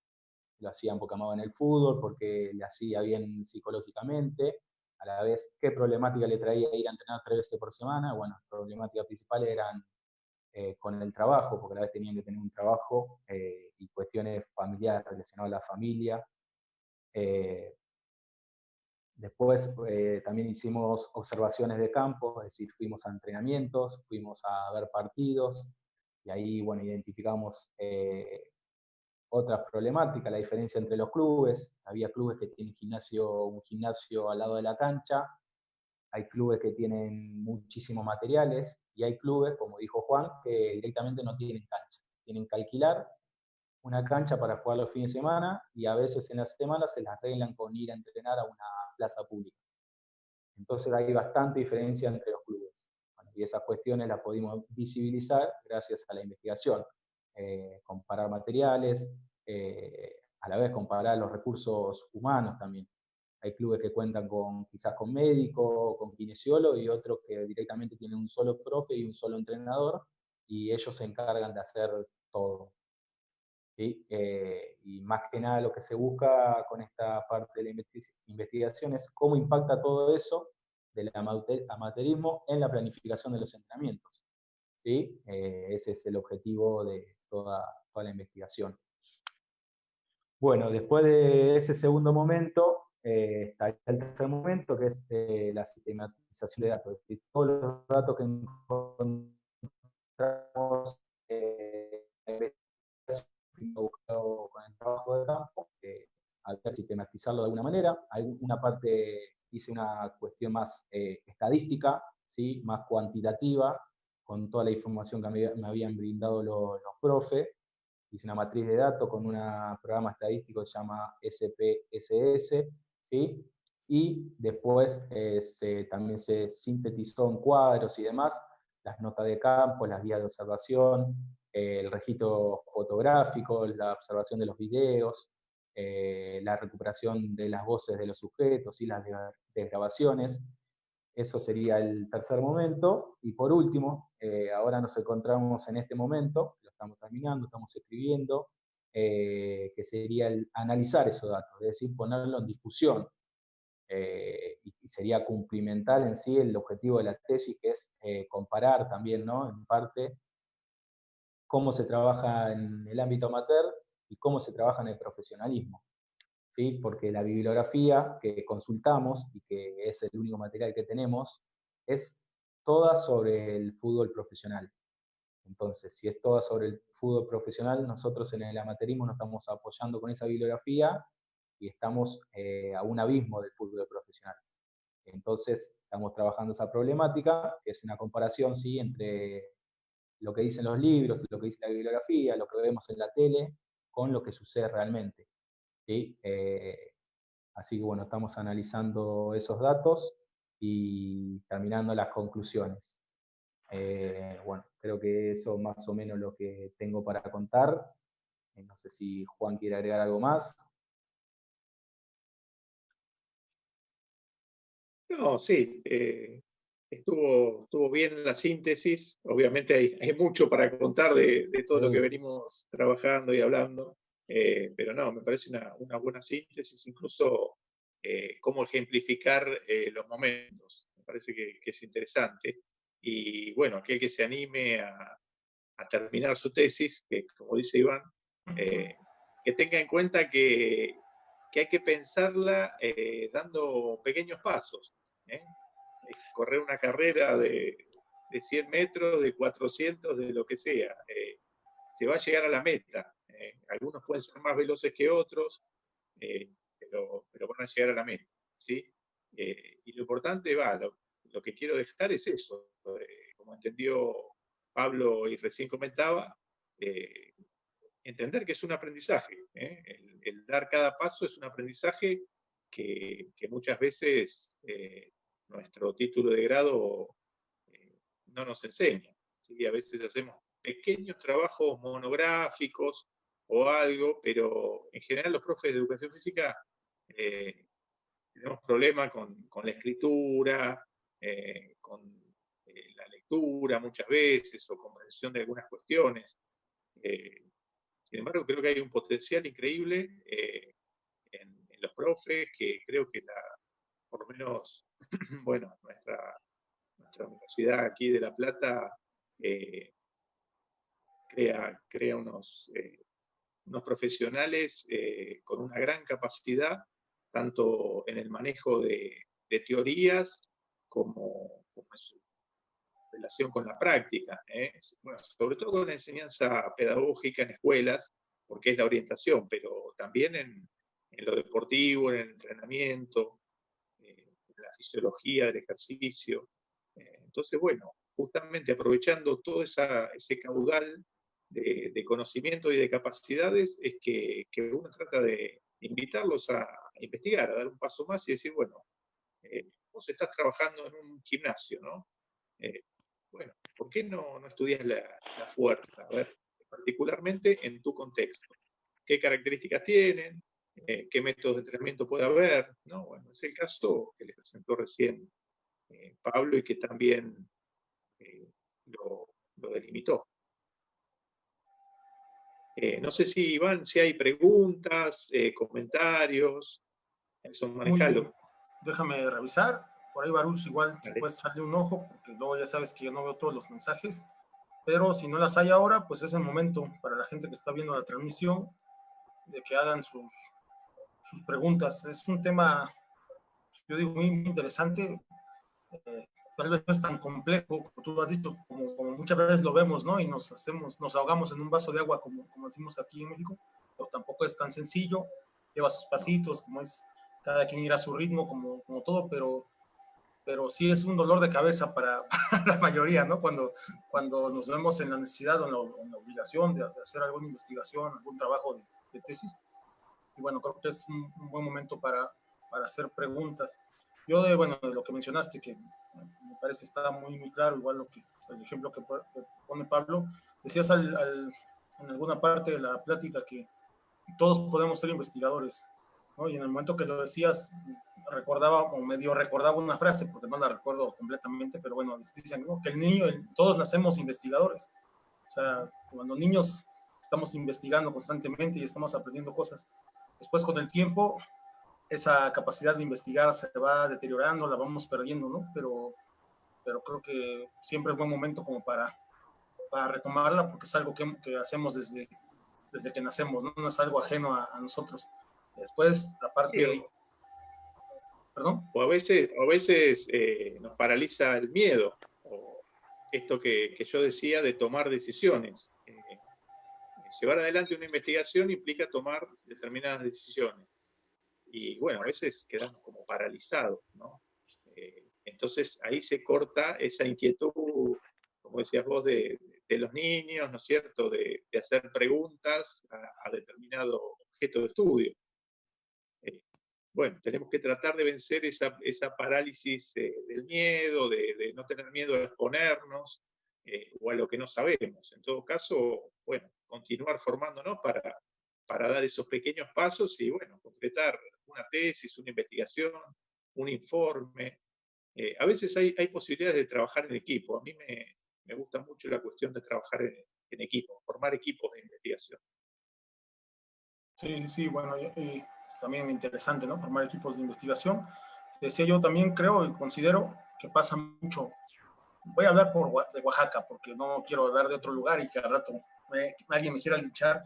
lo hacían porque amaban el fútbol, porque le hacía bien psicológicamente, a la vez qué problemática le traía ir a entrenar 3 veces por semana. Bueno, las problemáticas principales eran con el trabajo, porque a la vez tenían que tener un trabajo y cuestiones familiares relacionadas a la familia. Después también hicimos observaciones de campo, es decir, fuimos a entrenamientos, fuimos a ver partidos, y ahí, bueno, identificamos otras problemáticas, la diferencia entre los clubes. Había clubes que tienen un gimnasio al lado de la cancha, hay clubes que tienen muchísimos materiales, y hay clubes, como dijo Juan, que directamente no tienen cancha. Tienen que alquilar una cancha para jugar los fines de semana, y a veces en las semanas se las arreglan con ir a entrenar a una plaza pública. Entonces hay bastante diferencia entre los clubes. Bueno, y esas cuestiones las pudimos visibilizar gracias a la investigación. Comparar materiales, a la vez comparar los recursos humanos también. Hay clubes que cuentan quizás con médico, con kinesiólogo, y otros que directamente tienen un solo profe y un solo entrenador, y ellos se encargan de hacer todo. ¿Sí? Y más que nada lo que se busca con esta parte de la investigación es cómo impacta todo eso del amateurismo en la planificación de los entrenamientos. ¿Sí? Ese es el objetivo de toda la investigación. Bueno, después de ese segundo momento, está el tercer momento, que es la sistematización de datos. Es decir, todos los datos que encontramos buscado con el trabajo de campo, al sistematizarlo de alguna manera. Hay una parte, hice una cuestión más estadística, ¿sí? Más cuantitativa, con toda la información que me habían brindado los profes. Hice una matriz de datos con un programa estadístico que se llama SPSS, ¿sí? Y después también se sintetizó en cuadros y demás las notas de campo, las guías de observación, el registro fotográfico, la observación de los videos, la recuperación de las voces de los sujetos y las desgrabaciones. Eso sería el tercer momento. Y por último, ahora nos encontramos en este momento, lo estamos terminando, estamos escribiendo, que sería el analizar esos datos, es decir, ponerlo en discusión. Y sería cumplimentar en sí el objetivo de la tesis, que es comparar también, ¿no? En parte, cómo se trabaja en el ámbito amateur y cómo se trabaja en el profesionalismo. ¿Sí? Porque la bibliografía que consultamos, y que es el único material que tenemos, es toda sobre el fútbol profesional. Entonces, si es toda sobre el fútbol profesional, nosotros en el amateurismo nos estamos apoyando con esa bibliografía y estamos a un abismo del fútbol profesional. Entonces, estamos trabajando esa problemática, que es una comparación, ¿sí? Entre lo que dicen los libros, lo que dice la bibliografía, lo que vemos en la tele, con lo que sucede realmente. ¿Sí? Así que bueno, estamos analizando esos datos y terminando las conclusiones. Bueno, creo que eso más o menos lo que tengo para contar. No sé si Juan quiere agregar algo más. No, sí. Estuvo bien la síntesis. Obviamente hay mucho para contar de todo lo que Sí. venimos trabajando y hablando, pero no, me parece una buena síntesis, incluso cómo ejemplificar los momentos. Me parece que es interesante. Y bueno, aquel que se anime a terminar su tesis, que como dice Iván, que tenga en cuenta que hay que pensarla dando pequeños pasos. ¿eh? Correr una carrera de 100 metros, de 400, de lo que sea. Se va a llegar a la meta. Algunos pueden ser más veloces que otros, eh, pero van a llegar a la meta. ¿Sí? Y lo importante, lo que quiero dejar es eso. Como entendió Pablo y recién comentaba, entender que es un aprendizaje. El dar cada paso es un aprendizaje que muchas veces nuestro título de grado no nos enseña. ¿Sí? A veces hacemos pequeños trabajos monográficos o algo, pero en general los profes de educación física eh, tenemos problemas con la escritura, con la lectura muchas veces o comprensión de algunas cuestiones. Eh, Sin embargo, creo que hay un potencial increíble en los profes, que creo que por lo menos, bueno, nuestra universidad aquí de La Plata eh, crea unos profesionales con una gran capacidad, tanto en el manejo de teorías como en su relación con la práctica. Bueno, sobre todo con la enseñanza pedagógica en escuelas, porque es la orientación, pero también en lo deportivo, en el entrenamiento, en la fisiología del ejercicio. Entonces, bueno, justamente aprovechando todo ese caudal de conocimiento y de capacidades, es que uno trata de invitarlos a investigar, a dar un paso más y decir, bueno, vos estás trabajando en un gimnasio, ¿no? Eh, bueno, ¿por qué no estudias la fuerza? A ver, particularmente en tu contexto. ¿Qué características tienen? ¿Qué métodos de entrenamiento puede haber? ¿No? Bueno, es el caso que les presentó recién Pablo y que también eh, lo delimitó. No sé si, Iván, si hay preguntas, comentarios, eso Muy bien, manejalo. déjame revisar. Por ahí, Baruch, igual si Vale. puedes echarle un ojo, porque luego ya sabes que yo no veo todos los mensajes. Pero si no las hay ahora, pues es el momento para la gente que está viendo la transmisión de que hagan sus preguntas. Es un tema, yo digo, muy, muy interesante. Eh, Tal vez no es tan complejo, como tú has dicho, como muchas veces lo vemos, ¿no? Y nos ahogamos en un vaso de agua, como decimos aquí en México, pero tampoco es tan sencillo, lleva sus pasitos, como es cada quien irá a su ritmo, como todo, pero sí es un dolor de cabeza para la mayoría, ¿no? Cuando nos vemos en la necesidad o en la obligación de hacer alguna investigación, algún trabajo de tesis. Y bueno, creo que es un buen momento para hacer preguntas. Yo, bueno, de lo que mencionaste, que me parece está muy, muy claro, igual el ejemplo que pone Pablo, decías en alguna parte de la plática que todos podemos ser investigadores, ¿no? Y en el momento que lo decías, recordaba o medio recordaba una frase, porque no la recuerdo completamente, pero bueno, dicen, ¿no? Que todos nacemos investigadores. O sea, cuando niños estamos investigando constantemente y estamos aprendiendo cosas. Después, con el tiempo, esa capacidad de investigar se va deteriorando, la vamos perdiendo, ¿no? Pero creo que siempre es buen momento como para retomarla, porque es algo que hacemos desde que nacemos, ¿no? No es algo ajeno a nosotros. Después, la Sí, parte, perdón. o a veces nos paraliza el miedo, o esto que yo decía de tomar decisiones. Llevar adelante una investigación implica tomar determinadas decisiones. Y bueno, a veces quedamos como paralizados, ¿no? Entonces ahí se corta esa inquietud, como decías vos, de los niños, ¿no es cierto?, de hacer preguntas a determinado objeto de estudio. Bueno, tenemos que tratar de vencer esa parálisis del miedo, de no tener miedo a exponernos o a lo que no sabemos. En todo caso, bueno, continuar formándonos para dar esos pequeños pasos y, bueno, concretar una tesis, una investigación, un informe. A veces hay posibilidades de trabajar en equipo. A mí me gusta mucho la cuestión de trabajar en equipo, formar equipos de investigación. Sí, sí, bueno, también interesante, ¿no? Formar equipos de investigación. Decía yo también creo y considero que pasa mucho. Voy a hablar de Oaxaca, porque no quiero hablar de otro lugar y que al rato alguien me quiera linchar,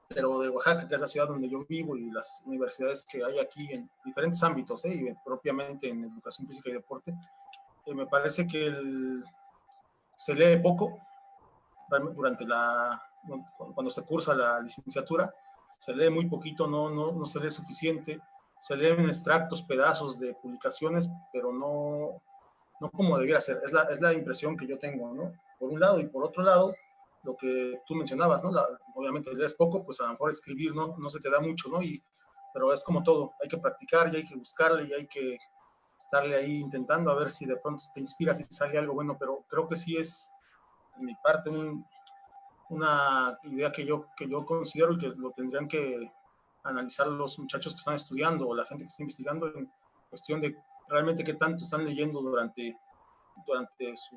pero de Oaxaca, que es la ciudad donde yo vivo y las universidades que hay aquí en diferentes ámbitos, y propiamente en educación física y deporte, me parece que se lee poco durante cuando se cursa la licenciatura, se lee muy poquito, no se lee suficiente, se leen extractos, pedazos de publicaciones, pero no como debiera ser, es la impresión que yo tengo, ¿no? Por un lado, y por otro lado, lo que tú mencionabas, ¿no? Obviamente lees poco, pues a lo mejor escribir no se te da mucho, ¿no? Pero es como todo, hay que practicar y hay que buscarle y hay que estarle ahí intentando a ver si de pronto te inspiras y sale algo bueno, pero creo que sí es, en mi parte, una idea que yo considero y que lo tendrían que analizar los muchachos que están estudiando o la gente que está investigando en cuestión de realmente qué tanto están leyendo durante su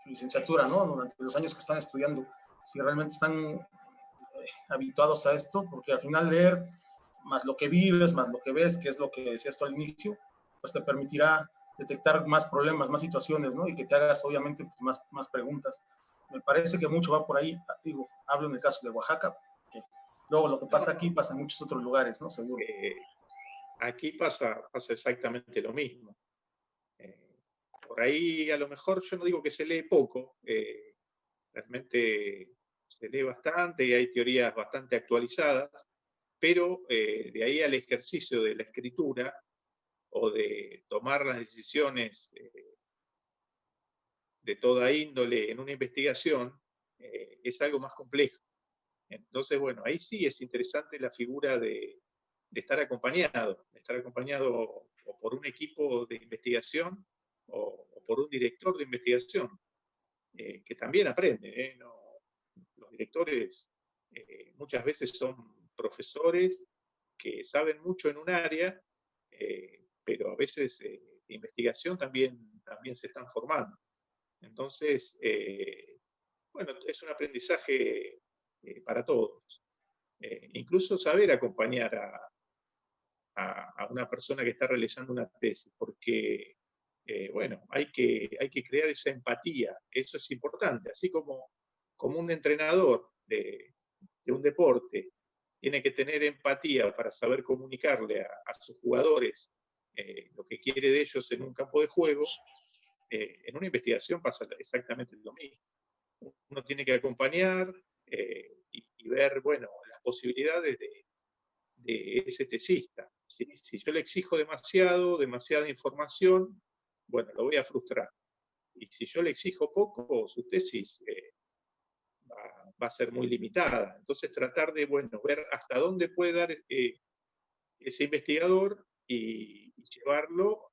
licenciatura, ¿no? Durante los años que están estudiando, si realmente están habituados a esto, porque al final leer más lo que vives, más lo que ves, que es lo que decías tú al inicio, pues te permitirá detectar más problemas, más situaciones, ¿no? Y que te hagas obviamente pues, más preguntas. Me parece que mucho va por ahí, digo, hablo en el caso de Oaxaca, que luego lo que pasa aquí pasa en muchos otros lugares, ¿no? Seguro. Aquí pasa exactamente lo mismo. Por ahí a lo mejor yo no digo que se lee poco, realmente se lee bastante y hay teorías bastante actualizadas, pero de ahí al ejercicio de la escritura o de tomar las decisiones de toda índole en una investigación, es algo más complejo. Entonces, bueno, ahí sí es interesante la figura de estar acompañado o por un equipo de investigación o por un director de investigación, que también aprende. Los directores muchas veces son profesores que saben mucho en un área, pero a veces de investigación también se están formando. Entonces, bueno, es un aprendizaje para todos. Incluso saber acompañar a una persona que está realizando una tesis, porque, bueno, hay que crear esa empatía, eso es importante, así como un entrenador de un deporte tiene que tener empatía para saber comunicarle a sus jugadores lo que quiere de ellos en un campo de juego, en una investigación pasa exactamente lo mismo. Uno tiene que acompañar y ver, bueno, las posibilidades de ese tesista. Si yo le exijo demasiada información, bueno, lo voy a frustrar. Y si yo le exijo poco, su tesis va a ser muy limitada. Entonces tratar de, bueno, ver hasta dónde puede dar ese investigador y llevarlo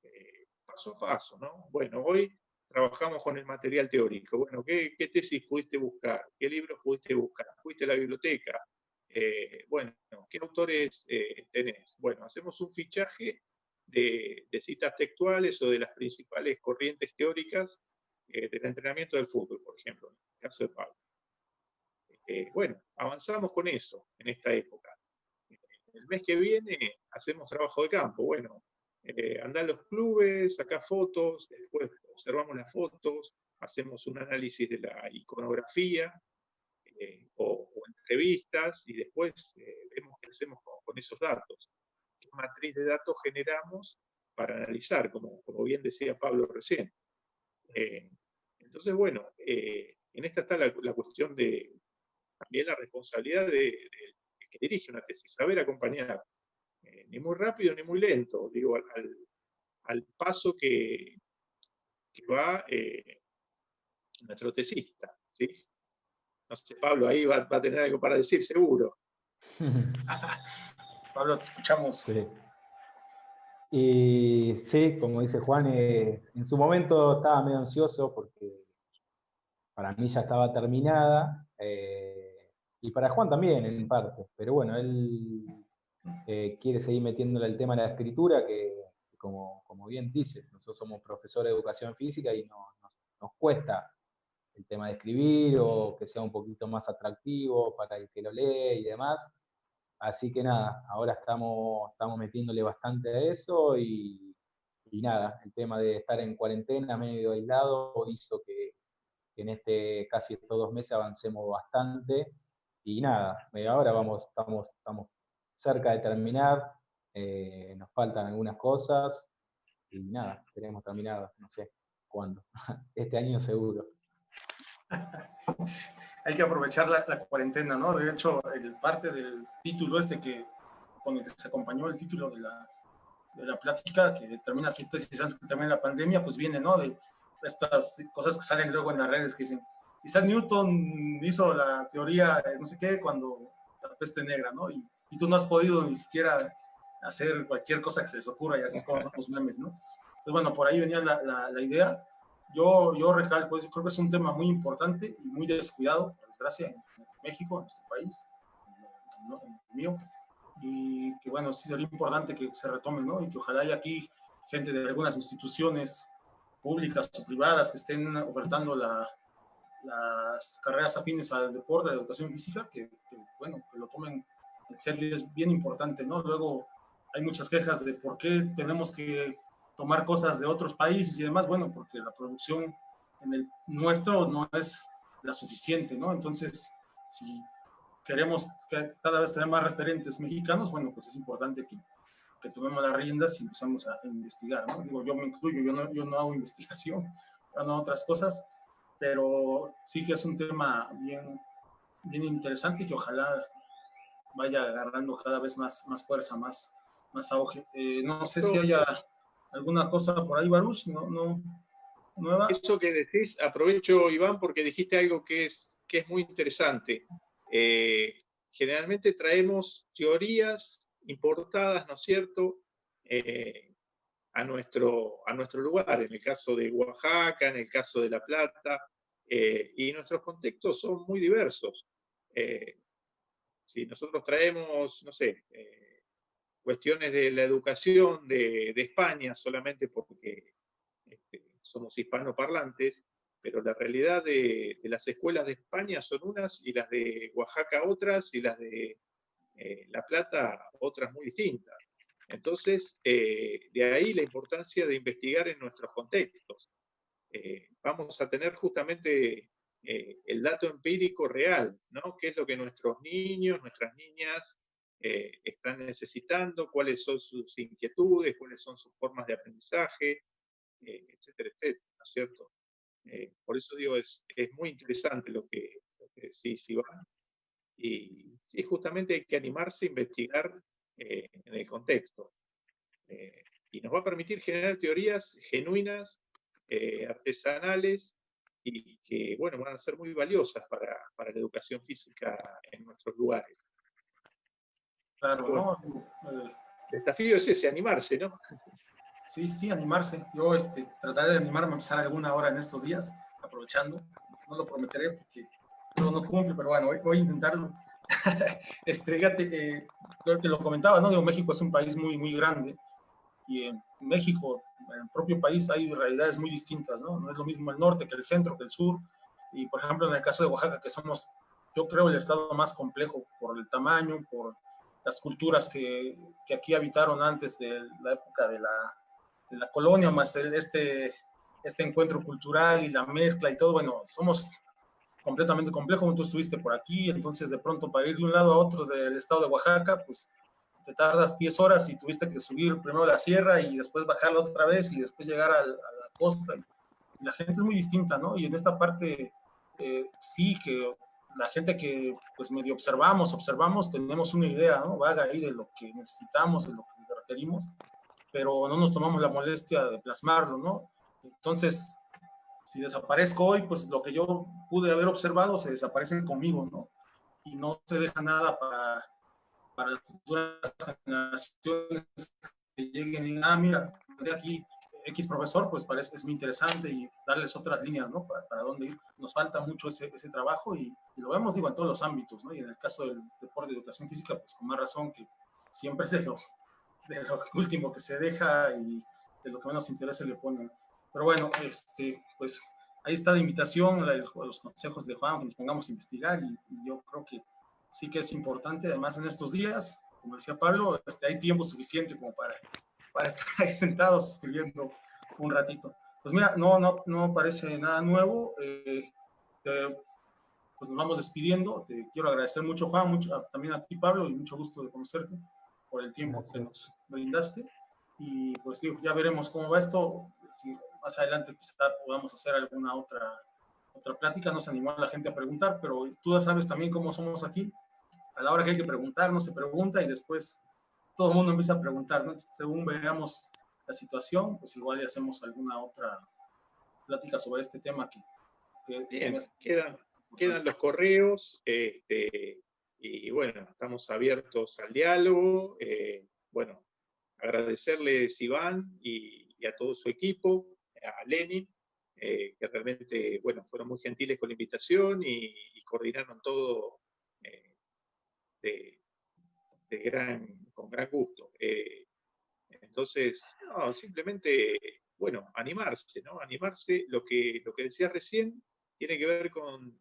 paso a paso, ¿no? Bueno, hoy trabajamos con el material teórico. Bueno, ¿qué tesis pudiste buscar? ¿Qué libros pudiste buscar? ¿Fuiste a la biblioteca? Bueno, ¿qué autores tenés? Bueno, hacemos un fichaje de citas textuales o de las principales corrientes teóricas del entrenamiento del fútbol, por ejemplo, en el caso de Pablo. Bueno, avanzamos con eso en esta época. El mes que viene hacemos trabajo de campo. Bueno, andá a los clubes, sacá fotos, después observamos las fotos, hacemos un análisis de la iconografía o entrevistas y después vemos qué hacemos con esos datos. ¿Qué matriz de datos generamos para analizar, como bien decía Pablo recién? Entonces, bueno, en esta está la cuestión de también la responsabilidad de que dirige una tesis, saber acompañar, ni muy rápido ni muy lento, digo, al paso que va nuestro tesista, ¿sí? No sé, Pablo, ahí va a tener algo para decir, seguro. Pablo, te escuchamos. Sí. Y sí, como dice Juan, en su momento estaba medio ansioso porque para mí ya estaba terminada, y para Juan también en parte, pero bueno, él quiere seguir metiéndole el tema de la escritura, que como bien dices, nosotros somos profesores de educación física y nos cuesta el tema de escribir o que sea un poquito más atractivo para el que lo lee y demás. Así que nada, ahora estamos metiéndole bastante a eso y nada, el tema de estar en cuarentena, medio aislado, hizo que en casi estos 2 meses avancemos bastante. Y nada, ahora estamos cerca de terminar, nos faltan algunas cosas y nada, queremos terminar, no sé cuándo, este año seguro. Hay que aprovechar la cuarentena, ¿no? De hecho, parte del título con el que se acompañó el título de la plática, que termina tu tesis antes que termine la pandemia, pues viene, ¿no? De estas cosas que salen luego en las redes que dicen, Isaac Newton hizo la teoría de no sé qué cuando la peste negra, ¿no? Y tú no has podido ni siquiera hacer cualquier cosa que se les ocurra, y así es como son los memes, ¿no? Entonces, bueno, por ahí venía la idea. Yo recalco, yo creo que es un tema muy importante y muy descuidado, por desgracia, en México, en nuestro país, en el mío, y que bueno, sí sería importante que se retome, ¿no? Y que ojalá haya aquí gente de algunas instituciones públicas o privadas que estén ofertando las carreras afines al deporte, a la educación física, bueno, que lo tomen en serio, es bien importante, ¿no? Luego hay muchas quejas de por qué tenemos que tomar cosas de otros países y demás, bueno, porque la producción en el nuestro no es la suficiente, ¿no? Entonces, si queremos cada vez tener más referentes mexicanos, bueno, pues es importante que tomemos las riendas y empezamos a investigar, ¿no? Digo, yo me incluyo, yo no hago investigación, hago otras cosas, pero sí que es un tema bien interesante y que ojalá vaya agarrando cada vez más fuerza, más auge. No sé si haya alguna cosa por ahí, Baruch, no nueva. Eso que decís, aprovecho, Iván, porque dijiste algo que es muy interesante. Generalmente traemos teorías importadas, ¿no es cierto?, a nuestro lugar, en el caso de Oaxaca, en el caso de La Plata, y nuestros contextos son muy diversos. Si nosotros traemos, no sé, cuestiones de la educación de España solamente porque somos hispanoparlantes, pero la realidad de las escuelas de España son unas y las de Oaxaca otras y las de La Plata otras muy distintas. Entonces, de ahí la importancia de investigar en nuestros contextos. Vamos a tener justamente el dato empírico real, ¿no? ¿Qué es lo que nuestros niños, nuestras niñas están necesitando? ¿Cuáles son sus inquietudes? ¿Cuáles son sus formas de aprendizaje? Etcétera, etcétera, ¿no es cierto? Por eso digo, es muy interesante lo que decís, Iván. Y sí, justamente hay que animarse a investigar en el contexto. Y nos va a permitir generar teorías genuinas, artesanales, y que, bueno, van a ser muy valiosas para la educación física en nuestros lugares. Claro, bueno, ¿no? El desafío es ese, animarse, ¿no? Sí, animarse. Yo trataré de animarme a empezar alguna hora en estos días, aprovechando. No lo prometeré porque no cumple, pero bueno, voy a intentarlo. Fíjate, te lo comentaba, ¿no? Digo, México es un país muy grande y en México, en el propio país, hay realidades muy distintas, ¿no? No es lo mismo el norte que el centro, que el sur. Y, por ejemplo, en el caso de Oaxaca, que somos, yo creo, el estado más complejo por el tamaño, por las culturas que aquí habitaron antes de la época de la colonia, más este encuentro cultural y la mezcla y todo, bueno, somos completamente complejo. Tú estuviste por aquí, entonces de pronto para ir de un lado a otro del estado de Oaxaca, pues te tardas 10 horas y tuviste que subir primero la sierra y después bajarla otra vez y después llegar a la costa. Y la gente es muy distinta, ¿no? Y en esta parte sí que la gente que pues medio observamos, tenemos una idea, ¿no? Vaga ahí de lo que necesitamos, de lo que requerimos, pero no nos tomamos la molestia de plasmarlo, ¿no? Entonces, si desaparezco hoy, pues lo que yo pude haber observado se desaparece conmigo, ¿no? Y no se deja nada para las futuras generaciones que lleguen y, mira, de aquí X profesor, pues parece es muy interesante y darles otras líneas, ¿no? Para dónde ir. Nos falta mucho ese trabajo y lo vemos, digo, en todos los ámbitos, ¿no? Y en el caso del deporte de educación física, pues con más razón que siempre de lo último que se deja y de lo que menos interés le ponen. Pero bueno, pues ahí está la invitación, los consejos de Juan, que nos pongamos a investigar y yo creo que sí que es importante, además en estos días, como decía Pablo, hay tiempo suficiente como para estar ahí sentados escribiendo un ratito. Pues mira, no parece nada nuevo. Pues nos vamos despidiendo. Te quiero agradecer mucho, Juan, también a ti, Pablo, y mucho gusto de conocerte por el tiempo Gracias. que nos brindaste. Y pues sí, ya veremos cómo va esto. Si más adelante quizá podamos hacer alguna otra plática. No se animó a la gente a preguntar, pero tú ya sabes también cómo somos aquí. A la hora que hay que preguntar, no se pregunta y después todo el mundo empieza a preguntar, ¿no? Según veamos la situación, pues igual ya hacemos alguna otra plática sobre este tema que bien, quedan los correos, y bueno, estamos abiertos al diálogo. Bueno, agradecerles Iván y a todo su equipo, a Lenin, que realmente, bueno, fueron muy gentiles con la invitación y coordinaron todo con gran gusto. Entonces, no, simplemente, bueno, animarse, ¿no? Animarse, lo que decía recién, tiene que ver con,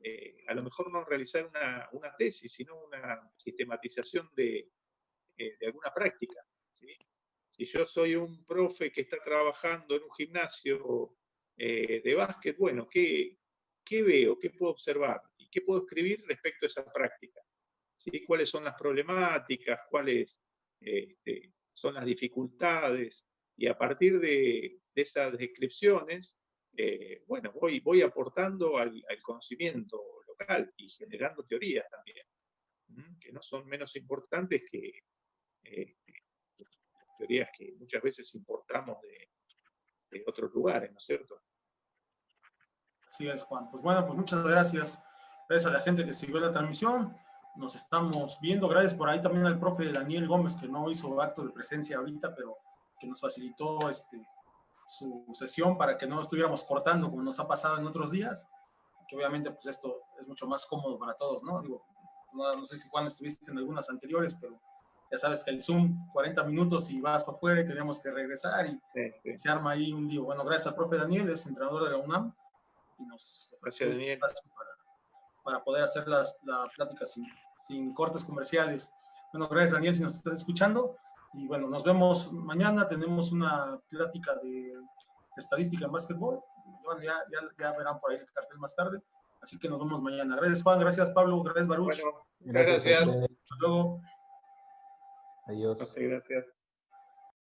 a lo mejor no realizar una tesis, sino una sistematización de alguna práctica, ¿sí? Si yo soy un profe que está trabajando en un gimnasio de básquet, bueno, ¿qué veo? ¿Qué puedo observar? ¿Y qué puedo escribir respecto a esa práctica? ¿Sí? ¿Cuáles son las problemáticas? ¿Cuáles son las dificultades? Y a partir de esas descripciones, bueno, voy aportando al conocimiento local y generando teorías también, que no son menos importantes que teorías que muchas veces importamos de otros lugares, ¿no es cierto? Así es, Juan. Pues bueno, pues muchas gracias. Gracias a la gente que siguió la transmisión. Nos estamos viendo. Gracias por ahí también al profe Daniel Gómez, que no hizo acto de presencia ahorita, pero que nos facilitó su sesión para que no estuviéramos cortando como nos ha pasado en otros días. Que obviamente, pues esto es mucho más cómodo para todos, ¿no? Digo, no sé si Juan estuviste en algunas anteriores, pero ya sabes que el Zoom, 40 minutos y vas para afuera y tenemos que regresar y se arma ahí un lío. Bueno, gracias al profe Daniel, es entrenador de la UNAM y nos ofreció este espacio para poder hacer la plática sin cortes comerciales. Bueno, gracias Daniel si nos estás escuchando y bueno, nos vemos mañana, tenemos una plática de estadística en básquetbol, ya verán por ahí el cartel más tarde, así que nos vemos mañana. Gracias Juan, gracias Pablo, gracias Baruch. Bueno, Gracias. Hasta luego. Adiós. Gracias.